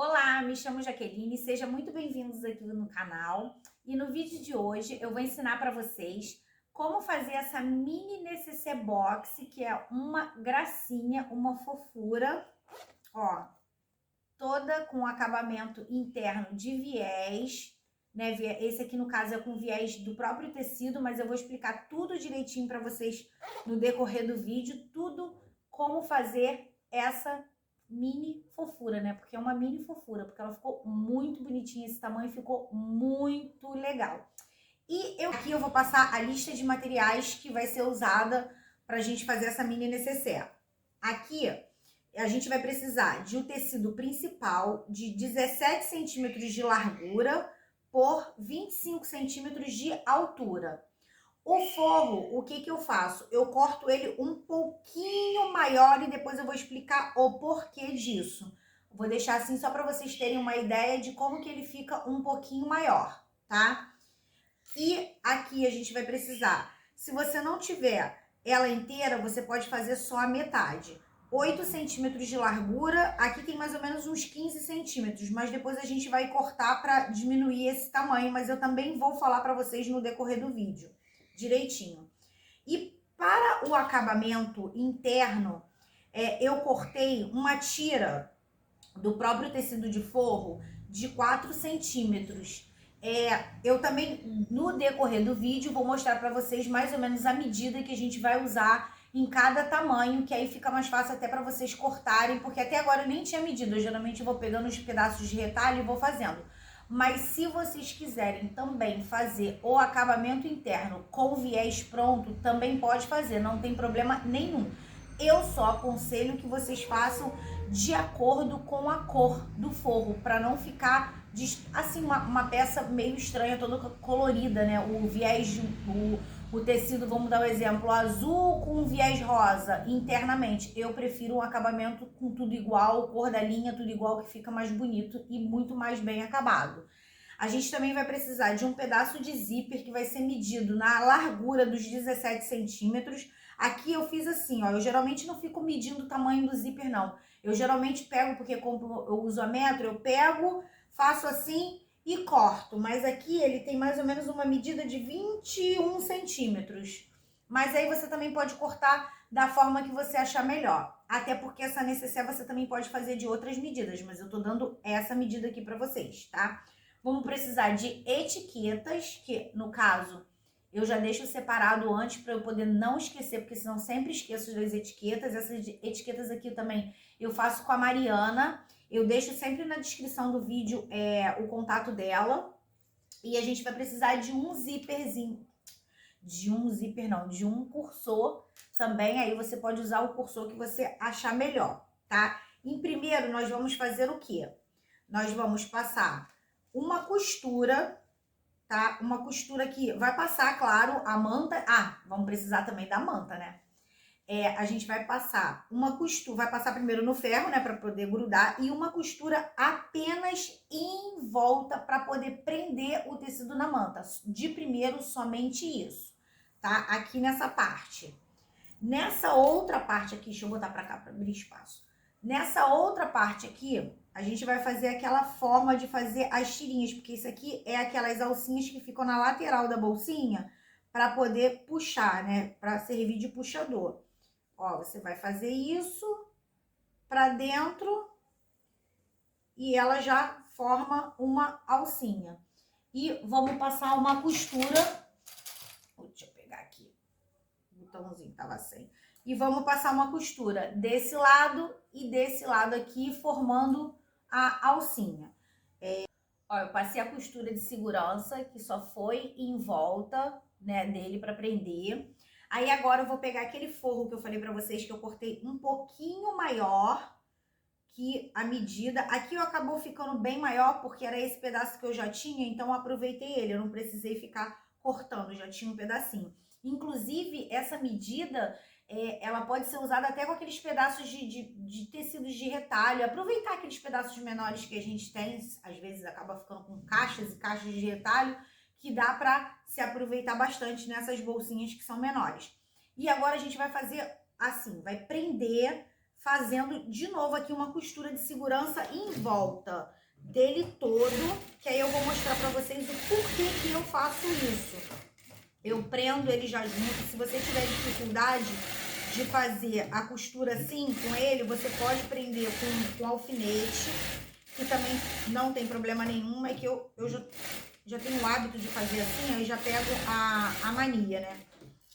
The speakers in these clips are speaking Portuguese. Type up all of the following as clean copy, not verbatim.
Olá, me chamo Jaqueline, sejam muito bem-vindos aqui no canal. E no vídeo de hoje eu vou ensinar para vocês como fazer essa mini necessaire box, que é uma gracinha, uma fofura, ó, toda com acabamento interno de viés, né? Esse aqui no caso é com viés do próprio tecido, mas eu vou explicar tudo direitinho para vocês no decorrer do vídeo, tudo como fazer essa mini fofura, né? Porque é uma mini fofura, porque ela ficou muito bonitinha, esse tamanho ficou muito legal. E aqui eu vou passar a lista de materiais que vai ser usada pra gente fazer essa mini necessaire. Aqui a gente vai precisar de um tecido principal de 17 centímetros de largura por 25 centímetros de altura. O forro, o que eu faço? Eu corto ele um pouquinho maior e depois eu vou explicar o porquê disso. Vou deixar assim só para vocês terem uma ideia de como que ele fica um pouquinho maior, tá? E aqui a gente vai precisar, se você não tiver ela inteira, você pode fazer só a metade. 8 centímetros de largura, aqui tem mais ou menos uns 15 centímetros, mas depois a gente vai cortar para diminuir esse tamanho, mas eu também vou falar para vocês no decorrer do vídeo direitinho. E para o acabamento interno, eu cortei uma tira do próprio tecido de forro de 4 centímetros. Eu também, no decorrer do vídeo, vou mostrar para vocês mais ou menos a medida que a gente vai usar em cada tamanho, que aí fica mais fácil até para vocês cortarem, porque até agora eu nem tinha medido, eu geralmente vou pegando os pedaços de retalho e vou fazendo. Mas se vocês quiserem também fazer o acabamento interno com viés pronto, também pode fazer, não tem problema nenhum. Eu só aconselho que vocês façam de acordo com a cor do forro, para não ficar assim uma peça meio estranha, toda colorida, né? O viés, o tecido, vamos dar um exemplo, azul com viés rosa internamente. Eu prefiro um acabamento com tudo igual, cor da linha, tudo igual, que fica mais bonito e muito mais bem acabado. A gente também vai precisar de um pedaço de zíper que vai ser medido na largura dos 17 centímetros. Aqui eu fiz assim, ó, eu geralmente não fico medindo o tamanho do zíper, não. Eu geralmente pego, porque eu uso a metro, eu pego, faço assim e corto. Mas aqui ele tem mais ou menos uma medida de 21 centímetros. Mas aí você também pode cortar da forma que você achar melhor. Até porque essa necessaire você também pode fazer de outras medidas, mas eu tô dando essa medida aqui pra vocês, tá? Vamos precisar de etiquetas, que no caso eu já deixo separado antes para eu poder não esquecer, porque senão sempre esqueço das etiquetas. Essas etiquetas aqui também eu faço com a Mariana. Eu deixo sempre na descrição do vídeo o contato dela. E a gente vai precisar de um zíperzinho. De um cursor também. Aí você pode usar o cursor que você achar melhor, tá? Em primeiro, nós vamos fazer o quê? Nós vamos passar uma costura, tá? Uma costura que vai passar, claro, a manta. Ah, vamos precisar também da manta, né? A gente vai passar uma costura, vai passar primeiro no ferro, né, para poder grudar, e uma costura apenas em volta para poder prender o tecido na manta. De primeiro, somente isso, tá? Aqui nessa parte. Nessa outra parte aqui, deixa eu botar para cá para abrir espaço. Nessa outra parte aqui, a gente vai fazer aquela forma de fazer as tirinhas, porque isso aqui é aquelas alcinhas que ficam na lateral da bolsinha para poder puxar, né? Para servir de puxador. Ó, você vai fazer isso para dentro e ela já forma uma alcinha. E vamos passar uma costura. Deixa eu pegar aqui. O botãozinho tava sem. E vamos passar uma costura desse lado e desse lado aqui, formando a alcinha. Ó, eu passei a costura de segurança, que só foi em volta, né, dele para prender. Aí agora eu vou pegar aquele forro que eu falei pra vocês que eu cortei um pouquinho maior que a medida. Aqui acabou ficando bem maior porque era esse pedaço que eu já tinha, então eu aproveitei ele, eu não precisei ficar cortando, já tinha um pedacinho. Inclusive, essa medida, ela pode ser usada até com aqueles pedaços de tecidos de retalho. Aproveitar aqueles pedaços menores que a gente tem, às vezes acaba ficando com caixas e caixas de retalho, que dá para se aproveitar bastante nessas bolsinhas que são menores. E agora a gente vai fazer assim, vai prender fazendo de novo aqui uma costura de segurança em volta dele todo, que aí eu vou mostrar pra vocês o porquê que eu faço isso. Eu prendo ele já junto. Se você tiver dificuldade de fazer a costura assim com ele, você pode prender com alfinete, que também não tem problema nenhum. É que eu já tenho o hábito de fazer assim, aí já pego a mania, né?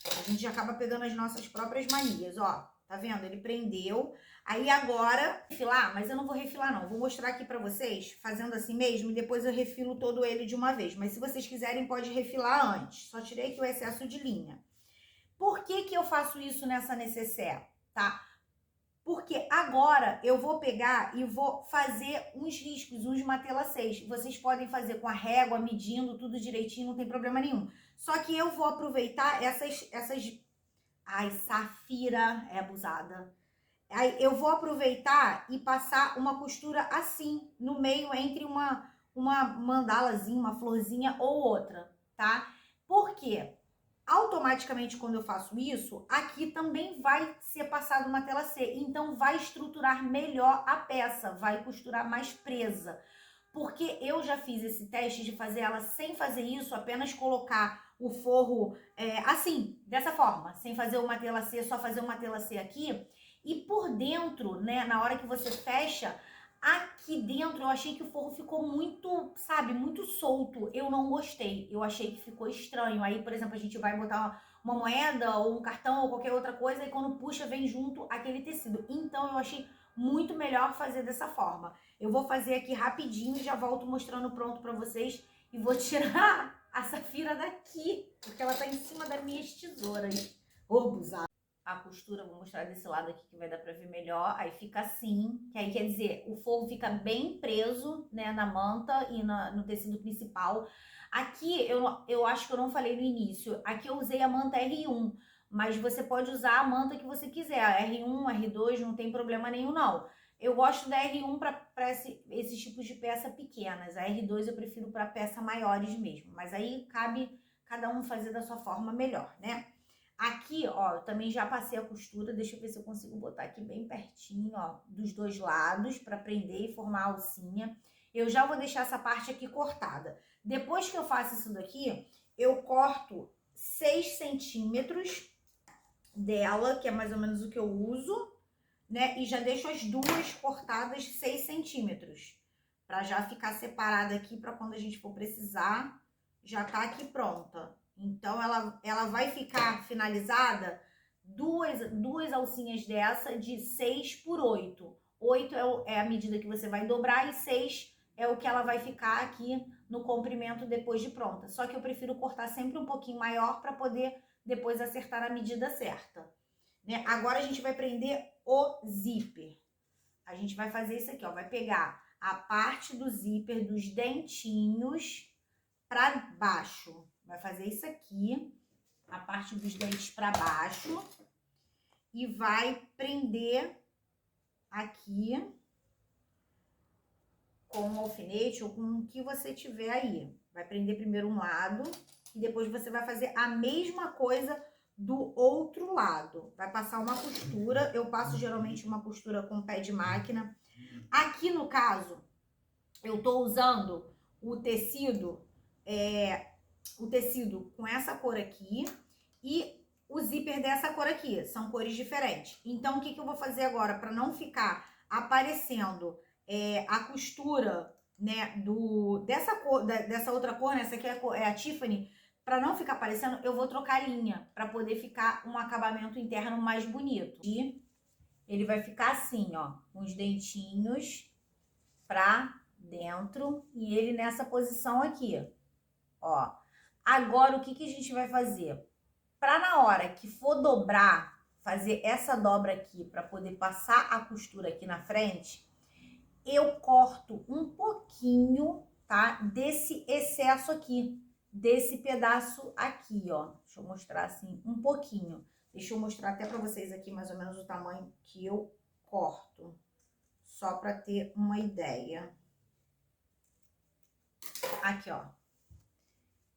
A gente já acaba pegando as nossas próprias manias, ó. Tá vendo? Ele prendeu. Aí agora, refilar, mas eu não vou refilar não. Vou mostrar aqui pra vocês, fazendo assim mesmo, e depois eu refilo todo ele de uma vez. Mas se vocês quiserem, pode refilar antes. Só tirei aqui o excesso de linha. Por que que eu faço isso nessa necessaire, tá? Porque agora eu vou pegar e vou fazer uns riscos, uns matelacês. Vocês podem fazer com a régua, medindo tudo direitinho, não tem problema nenhum. Só que eu vou aproveitar essas... Ai, safira é abusada. Aí eu vou aproveitar e passar uma costura assim, no meio, entre uma mandalazinha, uma florzinha ou outra, tá? Por quê? Automaticamente, quando eu faço isso, aqui também vai ser passado uma tela C. Então, vai estruturar melhor a peça, vai costurar mais presa. Porque eu já fiz esse teste de fazer ela sem fazer isso, apenas colocar o forro assim, dessa forma, sem fazer uma tela C, só fazer uma tela C aqui. E por dentro, né, na hora que você fecha, aqui dentro eu achei que o forro ficou muito, sabe, muito solto. Eu não gostei, eu achei que ficou estranho. Aí, por exemplo, a gente vai botar uma moeda ou um cartão ou qualquer outra coisa e quando puxa vem junto aquele tecido. Então eu achei muito melhor fazer dessa forma. Eu vou fazer aqui rapidinho e já volto mostrando pronto pra vocês. E vou tirar a safira daqui, porque ela tá em cima das minhas tesouras. Ô, abusada. A costura, vou mostrar desse lado aqui que vai dar pra ver melhor. Aí fica assim, que aí quer dizer, o forro fica bem preso, né, na manta e no tecido principal. Aqui, eu acho que eu não falei no início, aqui eu usei a manta R1, mas você pode usar a manta que você quiser, a R1, R2, não tem problema nenhum não. Eu gosto da R1 para esses tipos de peça pequenas, a R2 eu prefiro para peças maiores mesmo, mas aí cabe cada um fazer da sua forma melhor, né? Aqui, ó, eu também já passei a costura, deixa eu ver se eu consigo botar aqui bem pertinho, ó, dos dois lados, para prender e formar a alcinha. Eu já vou deixar essa parte aqui cortada. Depois que eu faço isso daqui, eu corto 6 centímetros dela, que é mais ou menos o que eu uso, né? E já deixo as duas cortadas 6 centímetros, para já ficar separada aqui, para quando a gente for precisar, já tá aqui pronta. Então, ela vai ficar finalizada duas alcinhas dessa de 6 por 8. 8 é a medida que você vai dobrar e 6 é o que ela vai ficar aqui no comprimento depois de pronta. Só que eu prefiro cortar sempre um pouquinho maior para poder depois acertar a medida certa. Né? Agora a gente vai prender o zíper. A gente vai fazer isso aqui, ó. Vai pegar a parte do zíper dos dentinhos para baixo. Vai fazer isso aqui, a parte dos dentes para baixo. E vai prender aqui com um alfinete ou com o que você tiver aí. Vai prender primeiro um lado e depois você vai fazer a mesma coisa do outro lado. Vai passar uma costura, eu passo geralmente uma costura com pé de máquina. Aqui no caso, eu tô usando o tecido com essa cor aqui e o zíper dessa cor aqui, são cores diferentes. Então, o que que eu vou fazer agora para não ficar aparecendo a costura, né, dessa cor, dessa outra cor, né, essa aqui é a Tiffany, para não ficar aparecendo, eu vou trocar linha, para poder ficar um acabamento interno mais bonito. E ele vai ficar assim, ó, com os dentinhos pra dentro e ele nessa posição aqui, ó. Agora, o que que a gente vai fazer? Para na hora que for dobrar, fazer essa dobra aqui para poder passar a costura aqui na frente, eu corto um pouquinho, tá? Desse excesso aqui, desse pedaço aqui, ó. Deixa eu mostrar assim, um pouquinho. Deixa eu mostrar até para vocês aqui mais ou menos o tamanho que eu corto, só para ter uma ideia. Aqui, ó.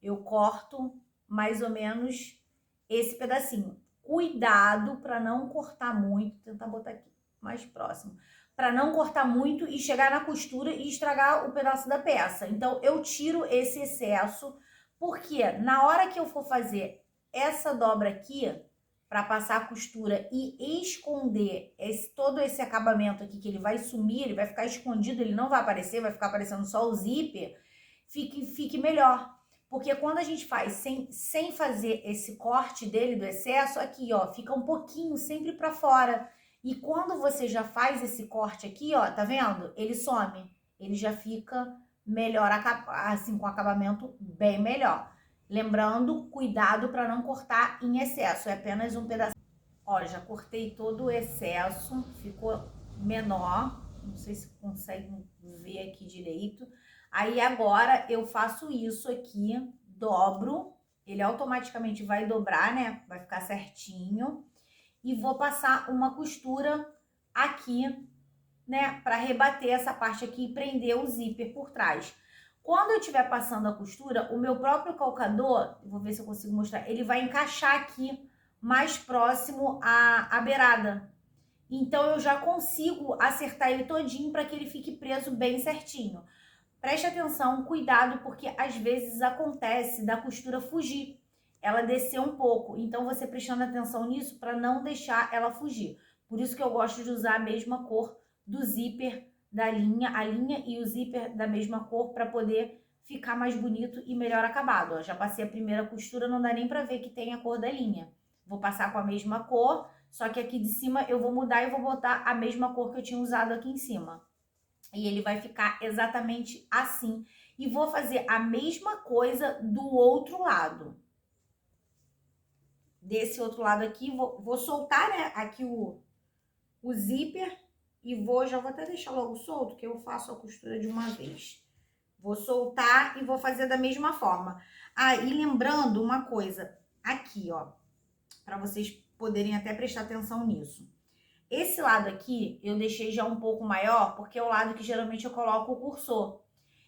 Eu corto mais ou menos esse pedacinho. Cuidado para não cortar muito, tentar botar aqui. mais próximo, para não cortar muito e chegar na costura e estragar o pedaço da peça. Então, eu tiro esse excesso, porque na hora que eu for fazer essa dobra aqui, para passar a costura e esconder todo esse acabamento aqui, que ele vai sumir, ele vai ficar escondido, ele não vai aparecer, vai ficar aparecendo só o zíper, fique melhor. Porque quando a gente faz sem fazer esse corte dele do excesso, aqui, ó, fica um pouquinho sempre para fora. E quando você já faz esse corte aqui, ó, tá vendo? Ele some. Ele já fica melhor, assim, com acabamento bem melhor. Lembrando, cuidado para não cortar em excesso. É apenas um pedaço. Ó, já cortei todo o excesso. Ficou menor. Não sei se conseguem ver aqui direito. Aí agora eu faço isso aqui, dobro. Ele automaticamente vai dobrar, né? Vai ficar certinho. E vou passar uma costura aqui, né, para rebater essa parte aqui e prender o zíper por trás. Quando eu estiver passando a costura, o meu próprio calcador, vou ver se eu consigo mostrar, ele vai encaixar aqui mais próximo à beirada. Então eu já consigo acertar ele todinho para que ele fique preso bem certinho. Preste atenção, cuidado, porque às vezes acontece da costura fugir, ela descer um pouco. Então você prestando atenção nisso para não deixar ela fugir. Por isso que eu gosto de usar a mesma cor do zíper da linha, a linha e o zíper da mesma cor para poder ficar mais bonito e melhor acabado. Ó, já passei a primeira costura, não dá nem para ver que tem a cor da linha. Vou passar com a mesma cor, só que aqui de cima eu vou mudar e vou botar a mesma cor que eu tinha usado aqui em cima. E ele vai ficar exatamente assim. E vou fazer a mesma coisa do outro lado. Desse outro lado aqui, vou soltar, né, aqui o zíper e já vou até deixar logo solto, que eu faço a costura de uma vez. Vou soltar e vou fazer da mesma forma. Ah, e lembrando uma coisa, aqui, ó, para vocês poderem até prestar atenção nisso. Esse lado aqui eu deixei já um pouco maior, porque é o lado que geralmente eu coloco o cursor.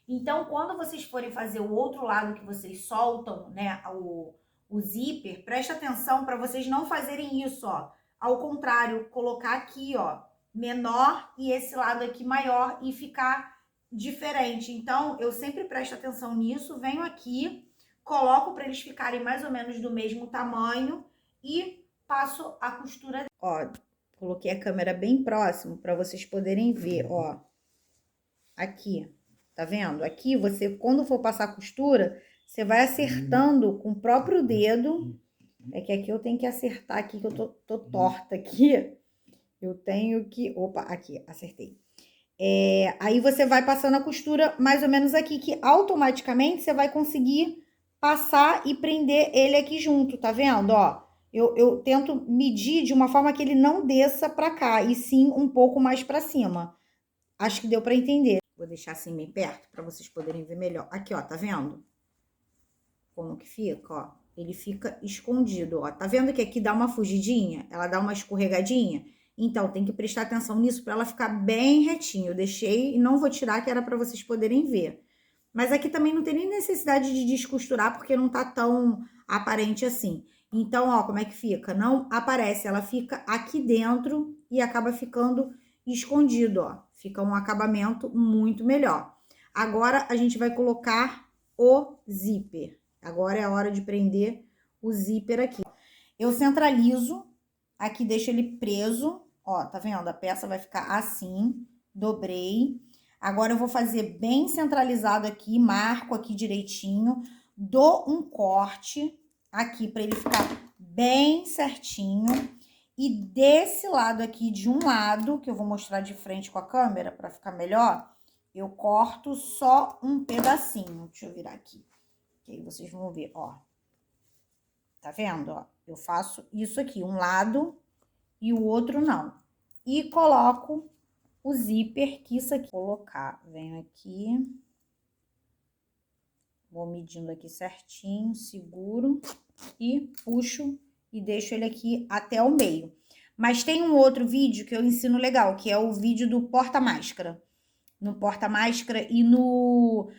Então, quando vocês forem fazer o outro lado que vocês soltam, né, o zíper, presta atenção para vocês não fazerem isso, ó. Ao contrário, colocar aqui, ó, menor e esse lado aqui maior e ficar diferente. Então, eu sempre presto atenção nisso, venho aqui, coloco para eles ficarem mais ou menos do mesmo tamanho e passo a costura. Ó, coloquei a câmera bem próximo para vocês poderem ver, ó. Aqui, tá vendo? Aqui você, quando for passar a costura, você vai acertando com o próprio dedo. É que aqui eu tenho que acertar aqui, que eu tô torta aqui. Eu tenho que... Opa, aqui, acertei. Aí você vai passando a costura mais ou menos aqui, que automaticamente você vai conseguir passar e prender ele aqui junto, tá vendo? Ó, eu tento medir de uma forma que ele não desça pra cá, e sim um pouco mais pra cima. Acho que deu pra entender. Vou deixar assim bem perto pra vocês poderem ver melhor. Aqui, ó, tá vendo? Como que fica, ó. Ele fica escondido, ó. Tá vendo que aqui dá uma fugidinha? Ela dá uma escorregadinha? Então, tem que prestar atenção nisso para ela ficar bem retinho. Eu deixei e não vou tirar, que era para vocês poderem ver. Mas aqui também não tem nem necessidade de descosturar, porque não tá tão aparente assim. Então, ó, como é que fica? Não aparece, ela fica aqui dentro e acaba ficando escondido, ó. Fica um acabamento muito melhor. Agora, a gente vai colocar o zíper. Agora é a hora de prender o zíper aqui. Eu centralizo, aqui deixo ele preso, ó, tá vendo? A peça vai ficar assim, dobrei. Agora eu vou fazer bem centralizado aqui, marco aqui direitinho, dou um corte aqui para ele ficar bem certinho. E desse lado aqui, de um lado, que eu vou mostrar de frente com a câmera para ficar melhor, eu corto só um pedacinho. Deixa eu virar aqui. Que aí vocês vão ver, ó. Tá vendo, ó? Eu faço isso aqui, um lado e o outro não. E coloco o zíper, que isso aqui. Colocar, venho aqui. Vou medindo aqui certinho, seguro. E puxo e deixo ele aqui até o meio. Mas tem um outro vídeo que eu ensino legal, que é o vídeo do porta-máscara. No porta-máscara e no...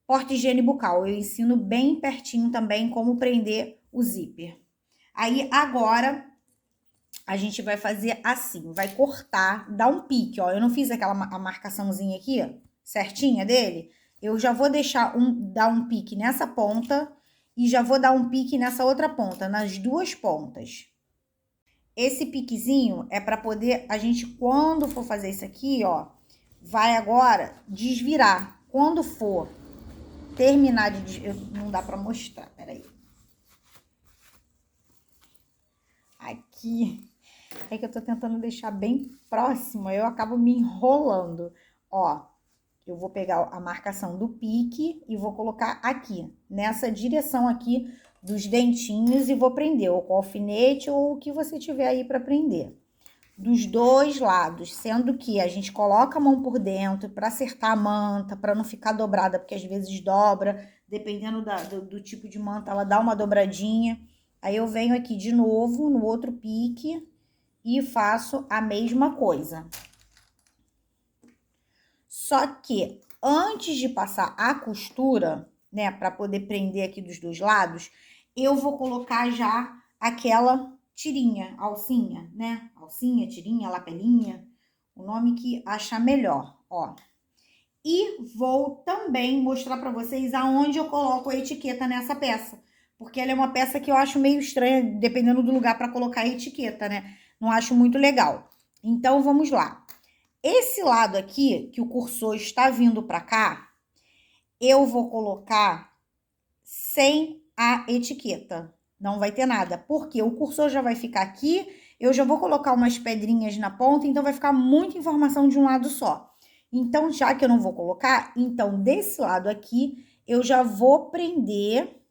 porta-higiene bucal, eu ensino bem pertinho também como prender o zíper. Aí, agora, a gente vai fazer assim, vai cortar, dar um pique, ó. Eu não fiz aquela a marcaçãozinha aqui, ó, certinha dele. Eu já vou deixar dar um pique nessa ponta e já vou dar um pique nessa outra ponta, nas duas pontas. Esse piquezinho é para poder, a gente, quando for fazer isso aqui, ó, vai agora desvirar. Quando for terminar de... não dá para mostrar, peraí. Aqui, é que eu tô tentando deixar bem próximo, eu acabo me enrolando. Ó, eu vou pegar a marcação do pique e vou colocar aqui, nessa direção aqui dos dentinhos e vou prender, ou com alfinete ou o que você tiver aí para prender. Dos dois lados, sendo que a gente coloca a mão por dentro para acertar a manta, para não ficar dobrada, porque às vezes dobra, dependendo do tipo de manta, ela dá uma dobradinha. Aí eu venho aqui de novo no outro pique e faço a mesma coisa. Só que antes de passar a costura, né, para poder prender aqui dos dois lados, eu vou colocar já aquela tirinha, alcinha, né? Alcinha, tirinha, lapelinha, o nome que achar melhor, ó. E vou também mostrar para vocês aonde eu coloco a etiqueta nessa peça, porque ela é uma peça que eu acho meio estranha, dependendo do lugar para colocar a etiqueta, né? Não acho muito legal. Então, vamos lá. Esse lado aqui, que o cursor está vindo para cá, eu vou colocar sem a etiqueta. Não vai ter nada, porque o cursor já vai ficar aqui, eu já vou colocar umas pedrinhas na ponta, então vai ficar muita informação de um lado só. Então, já que eu não vou colocar, então desse lado aqui, eu já vou prender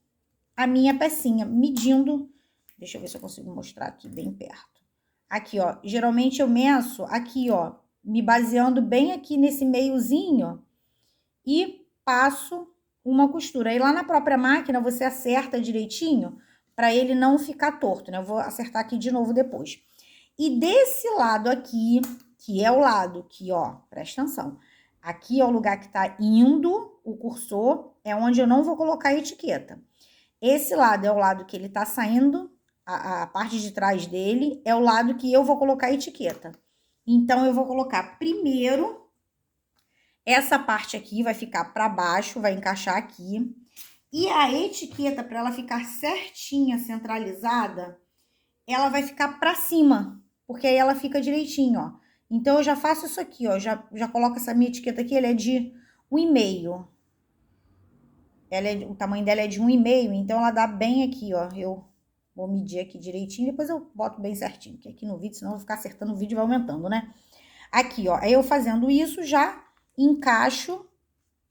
a minha pecinha, medindo. Deixa eu ver se eu consigo mostrar aqui bem perto. Aqui, ó, geralmente eu meço aqui, ó, me baseando bem aqui nesse meiozinho e passo uma costura. Aí lá na própria máquina você acerta direitinho para ele não ficar torto, né? Eu vou acertar aqui de novo depois. E desse lado aqui, que é o lado que, ó, presta atenção. Aqui é o lugar que tá indo o cursor, é onde eu não vou colocar a etiqueta. Esse lado é o lado que ele tá saindo, a parte de trás dele é o lado que eu vou colocar a etiqueta. Então, eu vou colocar primeiro essa parte aqui, vai ficar para baixo, vai encaixar aqui. E a etiqueta, para ela ficar certinha, centralizada, ela vai ficar para cima, porque aí ela fica direitinho, ó. Então, eu já faço isso aqui, ó, já coloco essa minha etiqueta aqui, ela é de 1,5. O tamanho dela é de 1,5, então ela dá bem aqui, ó. Eu vou medir aqui direitinho, depois eu boto bem certinho, porque aqui no vídeo, senão eu vou ficar acertando o vídeo e vai aumentando, né? Aqui, ó, aí eu fazendo isso, já encaixo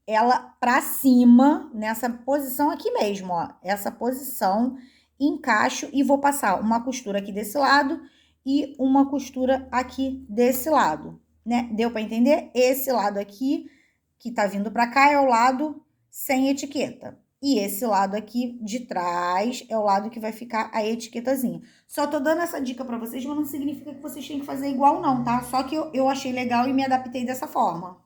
ela pra cima, nessa posição aqui mesmo, ó. Essa posição, encaixo e vou passar uma costura aqui desse lado e uma costura aqui desse lado, né? Deu pra entender? Esse lado aqui, que tá vindo pra cá, é o lado sem etiqueta. E esse lado aqui de trás é o lado que vai ficar a etiquetazinha. Só tô dando essa dica pra vocês, mas não significa que vocês têm que fazer igual não, tá? Só que eu achei legal e me adaptei dessa forma.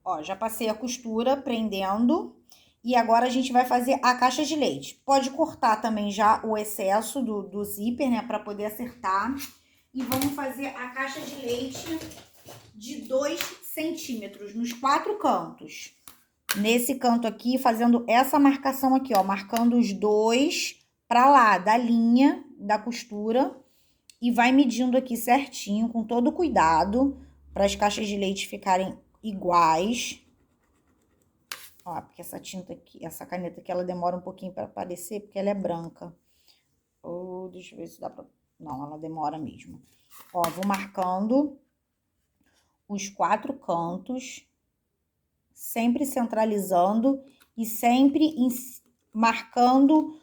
Ó, já passei a costura prendendo e agora a gente vai fazer a caixa de leite. Pode cortar também já o excesso do zíper, né, pra poder acertar. E vamos fazer a caixa de leite de 2 centímetros nos 4 cantos. Nesse canto aqui, fazendo essa marcação aqui, ó, marcando os dois pra lá da linha da costura e vai medindo aqui certinho, com todo cuidado, para as caixas de leite ficarem iguais. Ó, porque essa tinta aqui, essa caneta aqui, ela demora um pouquinho para aparecer, porque ela é branca. Oh, deixa eu ver se dá pra... Não, ela demora mesmo. Ó, vou marcando os 4 cantos, sempre centralizando e sempre marcando,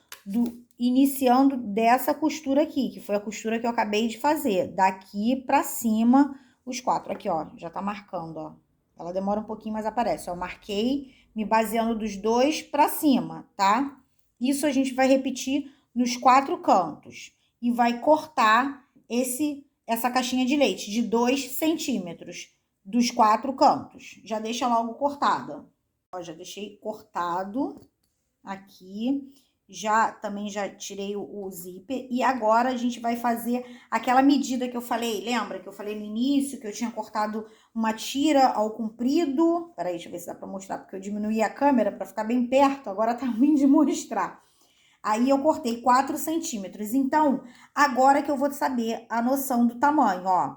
iniciando dessa costura aqui, que foi a costura que eu acabei de fazer. Daqui pra cima, os 4. Aqui, ó, já tá marcando, ó. Ela demora um pouquinho, mas aparece, ó. Marquei, me baseando dos 2 pra cima, tá? Isso a gente vai repetir nos 4 cantos. E vai cortar essa caixinha de leite de 2 centímetros dos 4 cantos. Já deixa logo cortada. Ó, já deixei cortado aqui. também já tirei o zíper. E agora a gente vai fazer aquela medida que eu falei, lembra que eu falei no início, que eu tinha cortado uma tira ao comprido? Peraí, deixa eu ver se dá pra mostrar, porque eu diminuí a câmera pra ficar bem perto, agora tá ruim de mostrar. Aí eu cortei 4 centímetros. Então, agora que eu vou saber a noção do tamanho, ó.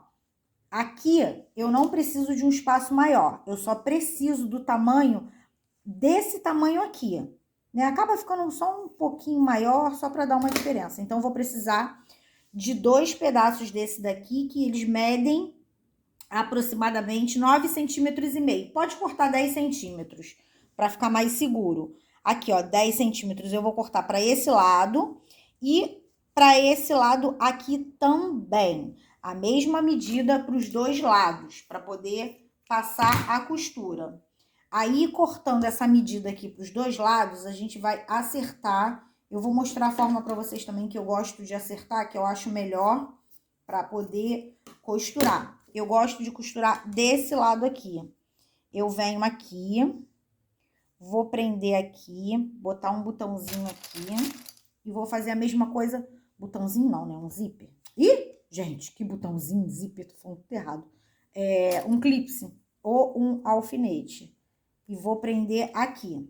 Aqui eu não preciso de um espaço maior, eu só preciso do tamanho desse tamanho aqui, né? Acaba ficando só um pouquinho maior, só para dar uma diferença. Então, vou precisar de 2 pedaços desse daqui, que eles medem aproximadamente 9,5 centímetros. Pode cortar 10 centímetros, para ficar mais seguro. Aqui, ó, 10 centímetros eu vou cortar para esse lado e para esse lado aqui também. A mesma medida para os dois lados, para poder passar a costura. Aí, cortando essa medida aqui para os dois lados, a gente vai acertar. Eu vou mostrar a forma para vocês também que eu gosto de acertar, que eu acho melhor para poder costurar. Eu gosto de costurar desse lado aqui. Eu venho aqui, vou prender aqui, botar um botãozinho aqui e vou fazer a mesma coisa. Botãozinho não, né? Um zíper. Ih, gente, que botãozinho, zíper, tô falando tudo errado. Um clipe ou um alfinete. E vou prender aqui.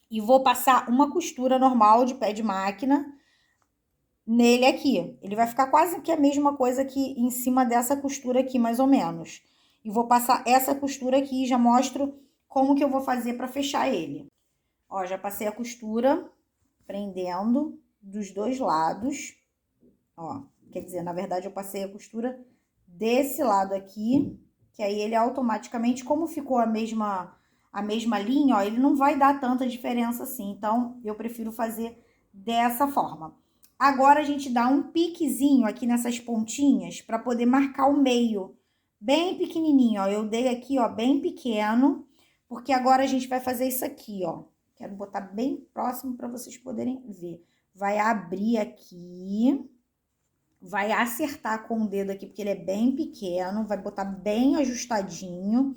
E vou passar uma costura normal de pé de máquina nele aqui. Ele vai ficar quase que a mesma coisa aqui em cima dessa costura aqui, mais ou menos. E vou passar essa costura aqui e já mostro como que eu vou fazer para fechar ele. Ó, já passei a costura prendendo dos dois lados. Ó, quer dizer, na verdade eu passei a costura desse lado aqui, que aí ele automaticamente, como ficou a mesma linha, ó, ele não vai dar tanta diferença assim. Então, eu prefiro fazer dessa forma. Agora, a gente dá um piquezinho aqui nessas pontinhas para poder marcar o meio. Bem pequenininho, ó. Eu dei aqui, ó, bem pequeno, porque agora a gente vai fazer isso aqui, ó. Quero botar bem próximo para vocês poderem ver. Vai abrir aqui, vai acertar com o dedo aqui, porque ele é bem pequeno, vai botar bem ajustadinho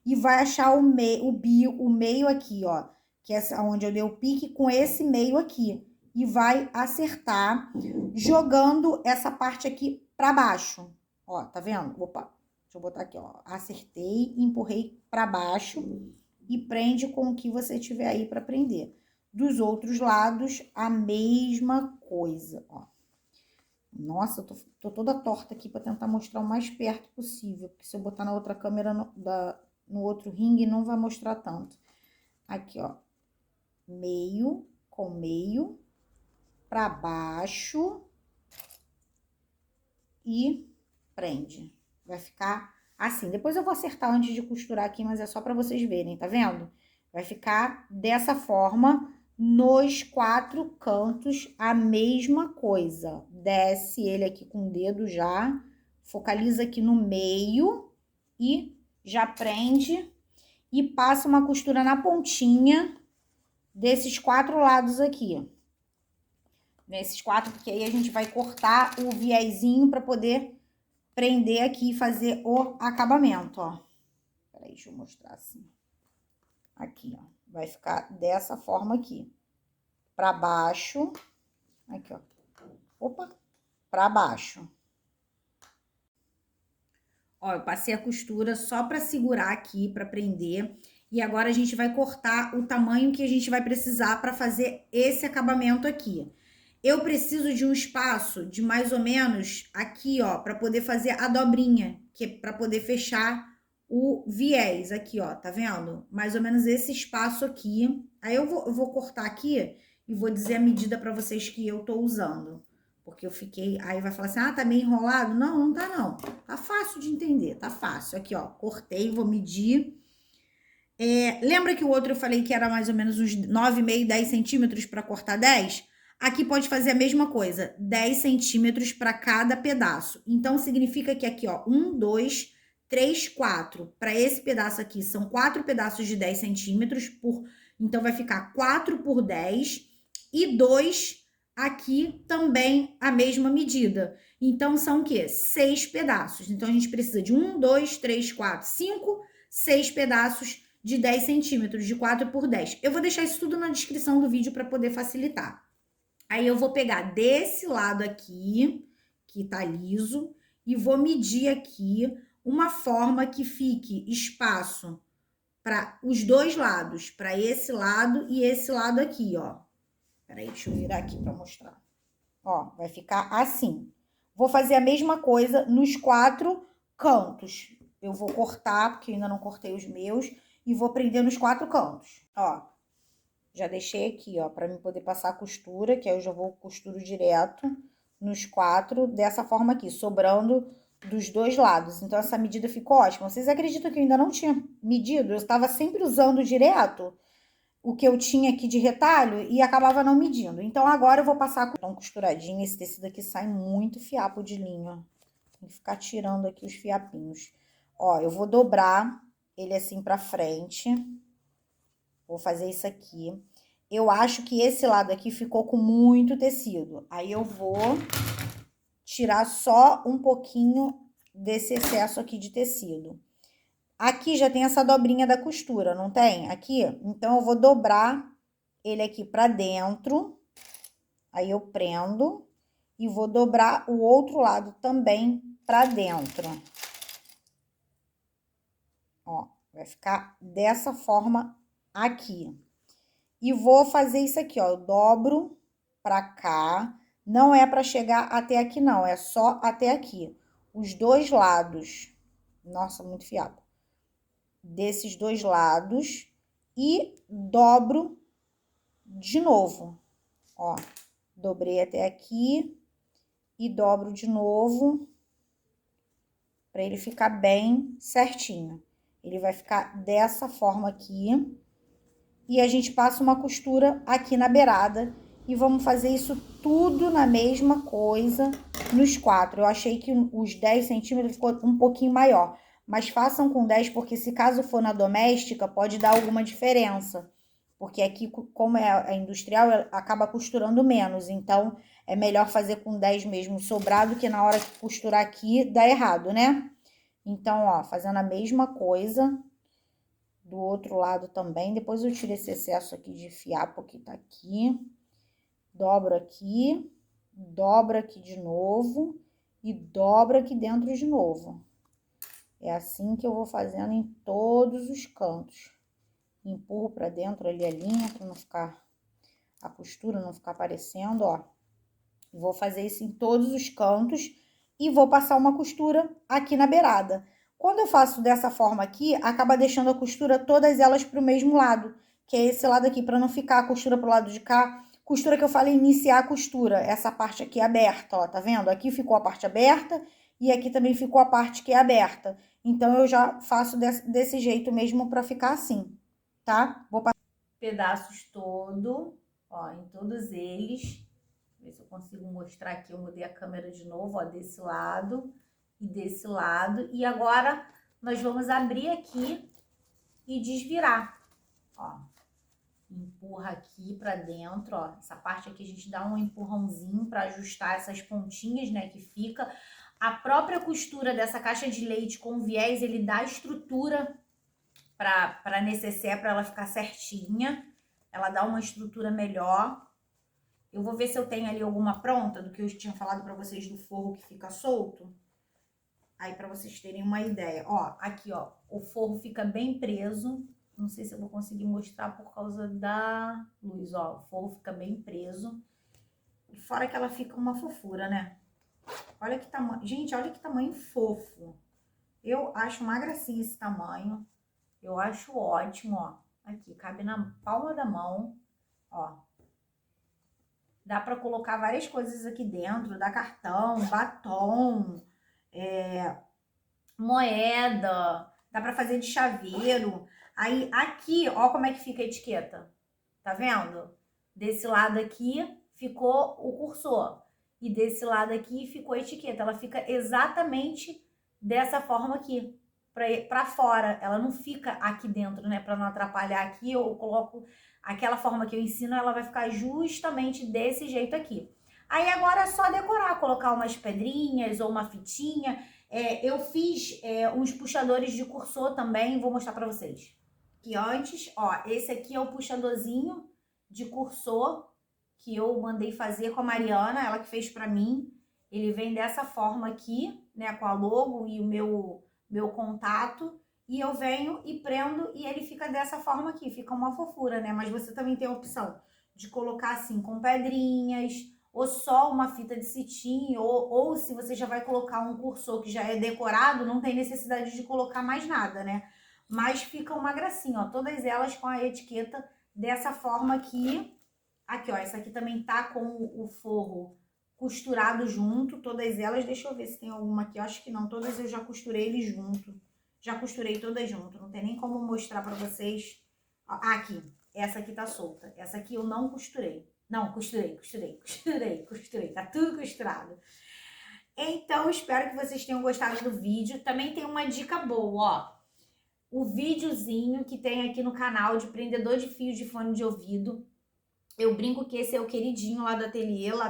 e vai achar o meio aqui, ó, que é onde eu dei o pique com esse meio aqui. E vai acertar jogando essa parte aqui pra baixo. Ó, tá vendo? Opa, deixa eu botar aqui, ó. Acertei, empurrei pra baixo e prende com o que você tiver aí pra prender. Dos outros lados, a mesma coisa, ó. Nossa, eu tô toda torta aqui pra tentar mostrar o mais perto possível, porque se eu botar na outra câmera, no outro ringue, não vai mostrar tanto. Aqui, ó, meio com meio, pra baixo e prende. Vai ficar assim. Depois eu vou acertar antes de costurar aqui, mas é só pra vocês verem, tá vendo? Vai ficar dessa forma nos 4 cantos, a mesma coisa. Desce ele aqui com o dedo já, focaliza aqui no meio e já prende e passa uma costura na pontinha desses 4 lados aqui. Nesses 4, porque aí a gente vai cortar o viezinho para poder prender aqui e fazer o acabamento, ó. Peraí, deixa eu mostrar assim. Aqui, ó. Vai ficar dessa forma aqui. Pra baixo. Aqui, ó. Opa! Pra baixo. Ó, eu passei a costura só pra segurar aqui, pra prender. E agora a gente vai cortar o tamanho que a gente vai precisar pra fazer esse acabamento aqui. Eu preciso de um espaço de mais ou menos aqui, ó, pra poder fazer a dobrinha, que é pra poder fechar o viés aqui, ó, tá vendo? Mais ou menos esse espaço aqui. Aí eu vou cortar aqui e vou dizer a medida pra vocês que eu tô usando. Porque eu fiquei... Aí vai falar assim, ah, tá meio enrolado? Não, não tá não. Tá fácil de entender, tá fácil. Aqui, ó, cortei, vou medir. Lembra que o outro eu falei que era mais ou menos uns 9,5, 10 centímetros pra cortar 10? Aqui pode fazer a mesma coisa, 10 centímetros para cada pedaço. Então, significa que aqui, ó, 1, 2, 3, 4. Para esse pedaço aqui, são 4 pedaços de 10 centímetros. Então, vai ficar 4 por 10. E 2 aqui também a mesma medida. Então, são o quê? 6 pedaços. Então, a gente precisa de 1, 2, 3, 4, 5, 6 pedaços de 10 centímetros, de 4 por 10. Eu vou deixar isso tudo na descrição do vídeo para poder facilitar. Aí eu vou pegar desse lado aqui, que tá liso, e vou medir aqui uma forma que fique espaço para os dois lados, para esse lado e esse lado aqui, ó. Peraí, deixa eu virar aqui para mostrar. Ó, vai ficar assim. Vou fazer a mesma coisa nos 4 cantos. Eu vou cortar, porque eu ainda não cortei os meus, e vou prender nos 4 cantos. Ó, já deixei aqui, ó, para mim poder passar a costura, que aí eu já vou costuro direto nos 4, dessa forma aqui, sobrando dos dois lados. Então, essa medida ficou ótima. Vocês acreditam que eu ainda não tinha medido? Eu estava sempre usando direto o que eu tinha aqui de retalho e acabava não medindo. Então, agora eu vou passar com costuradinho. Esse tecido aqui sai muito fiapo de linha. Tem que ficar tirando aqui os fiapinhos. Ó, eu vou dobrar ele assim pra frente. Vou fazer isso aqui. Eu acho que esse lado aqui ficou com muito tecido. Aí eu vou tirar só um pouquinho desse excesso aqui de tecido. Aqui já tem essa dobrinha da costura, não tem? Aqui? Então, eu vou dobrar ele aqui pra dentro. Aí, eu prendo e vou dobrar o outro lado também pra dentro. Ó, vai ficar dessa forma aqui. E vou fazer isso aqui, ó, eu dobro pra cá. Não é pra chegar até aqui, não, é só até aqui. Os dois lados. Nossa, muito fiado. Desses dois lados. E dobro de novo. Ó, dobrei até aqui. E dobro de novo. Pra ele ficar bem certinho. Ele vai ficar dessa forma aqui. E a gente passa uma costura aqui na beirada. E vamos fazer isso tudo na mesma coisa nos 4. Eu achei que os 10 centímetros ficou um pouquinho maior. Mas façam com 10, porque se caso for na doméstica, pode dar alguma diferença. Porque aqui, como é a industrial, acaba costurando menos. Então, é melhor fazer com 10 mesmo sobrado, que na hora que costurar aqui, dá errado, né? Então, ó, fazendo a mesma coisa do outro lado também. Depois eu tiro esse excesso aqui de fiapo que tá aqui. Dobro aqui de novo e dobro aqui dentro de novo. É assim que eu vou fazendo em todos os cantos. Empurro pra dentro ali a linha, pra não ficar, a costura não ficar aparecendo, ó. Vou fazer isso em todos os cantos e vou passar uma costura aqui na beirada. Quando eu faço dessa forma aqui, acaba deixando a costura todas elas pro mesmo lado, que é esse lado aqui, pra não ficar a costura pro lado de cá. Costura que eu falei, iniciar a costura, essa parte aqui aberta, ó, tá vendo? Aqui ficou a parte aberta e aqui também ficou a parte que é aberta. Então, eu já faço desse jeito mesmo pra ficar assim, tá? Vou passar pedaços todo, ó, em todos eles. Ver se eu consigo mostrar aqui. Eu mudei a câmera de novo, ó, desse lado e desse lado. E agora, nós vamos abrir aqui e desvirar, ó. Empurra aqui pra dentro, ó. Essa parte aqui a gente dá um empurrãozinho pra ajustar essas pontinhas, né, que fica. A própria costura dessa caixa de leite com viés, ele dá estrutura pra necessaire, pra ela ficar certinha. Ela dá uma estrutura melhor. Eu vou ver se eu tenho ali alguma pronta, do que eu tinha falado pra vocês do forro que fica solto. Aí, pra vocês terem uma ideia. Ó, aqui, ó, o forro fica bem preso. Não sei se eu vou conseguir mostrar por causa da luz, ó. O forro fica bem preso. E fora que ela fica uma fofura, né? Olha que tamanho. Gente, olha que tamanho fofo. Eu acho uma gracinha esse tamanho. Eu acho ótimo, ó. Aqui, cabe na palma da mão, ó. Dá pra colocar várias coisas aqui dentro. Dá cartão, batom, moeda. Dá pra fazer de chaveiro. Aí, aqui, ó como é que fica a etiqueta. Tá vendo? Desse lado aqui ficou o cursor. E desse lado aqui ficou a etiqueta. Ela fica exatamente dessa forma aqui, pra fora. Ela não fica aqui dentro, né? Pra não atrapalhar aqui, eu coloco aquela forma que eu ensino, ela vai ficar justamente desse jeito aqui. Aí agora é só decorar, colocar umas pedrinhas ou uma fitinha. Eu fiz uns puxadores de cursor também, vou mostrar pra vocês. Que antes, ó, esse aqui é o puxadorzinho de cursor que eu mandei fazer com a Mariana, ela que fez pra mim. Ele vem dessa forma aqui, né, com a logo e o meu contato. E eu venho e prendo e ele fica dessa forma aqui, fica uma fofura, né? Mas você também tem a opção de colocar assim com pedrinhas, ou só uma fita de cetim, ou se você já vai colocar um cursor que já é decorado, não tem necessidade de colocar mais nada, né? Mas fica uma gracinha, ó, todas elas com a etiqueta dessa forma aqui. Aqui, ó, essa aqui também tá com o forro costurado junto, todas elas. Deixa eu ver se tem alguma aqui, eu acho que não, todas eu já costurei ele junto. Já costurei todas junto, não tem nem como mostrar pra vocês. Ah, aqui, essa aqui tá solta. Essa aqui eu não costurei. Não, costurei. Tá tudo costurado. Então, espero que vocês tenham gostado do vídeo. Também tem uma dica boa, ó. O videozinho que tem aqui no canal de prendedor de fio de fone de ouvido. Eu brinco que esse é o queridinho lá do ateliê, lá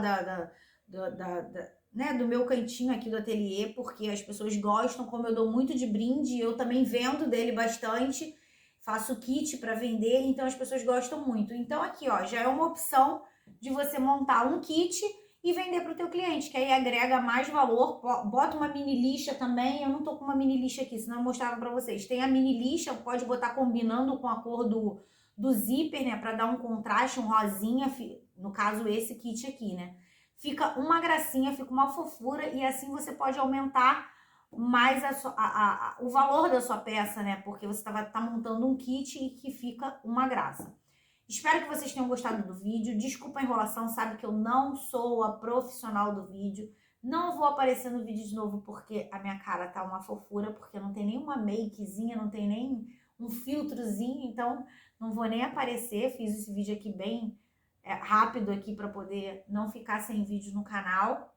né, do meu cantinho aqui do ateliê, porque as pessoas gostam, como eu dou muito de brinde, eu também vendo dele bastante, faço kit para vender, então as pessoas gostam muito. Então aqui, ó, já é uma opção de você montar um kit e vender para o teu cliente, que aí agrega mais valor. Bota uma mini lixa também, eu não tô com uma mini lixa aqui, senão eu mostrava para vocês. Tem a mini lixa, pode botar combinando com a cor do zíper, né, para dar um contraste, um rosinha, no caso esse kit aqui, né. Fica uma gracinha, fica uma fofura e assim você pode aumentar mais o valor da sua peça, né, porque você tá montando um kit e que fica uma graça. Espero que vocês tenham gostado do vídeo. Desculpa a enrolação, sabe que eu não sou a profissional do vídeo. Não vou aparecer no vídeo de novo porque a minha cara tá uma fofura, porque não tem nenhuma makezinha, não tem nem um filtrozinho, então não vou nem aparecer. Fiz esse vídeo aqui bem rápido aqui para poder não ficar sem vídeo no canal,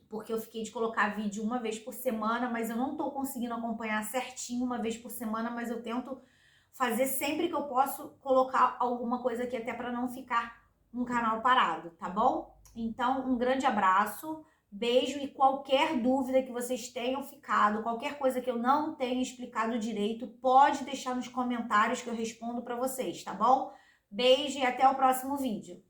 porque eu fiquei de colocar vídeo uma vez por semana, mas eu não tô conseguindo acompanhar certinho uma vez por semana, mas eu tento fazer sempre que eu posso colocar alguma coisa aqui, até para não ficar um canal parado, tá bom? Então, um grande abraço, beijo, e qualquer dúvida que vocês tenham ficado, qualquer coisa que eu não tenha explicado direito, pode deixar nos comentários que eu respondo para vocês, tá bom? Beijo e até o próximo vídeo.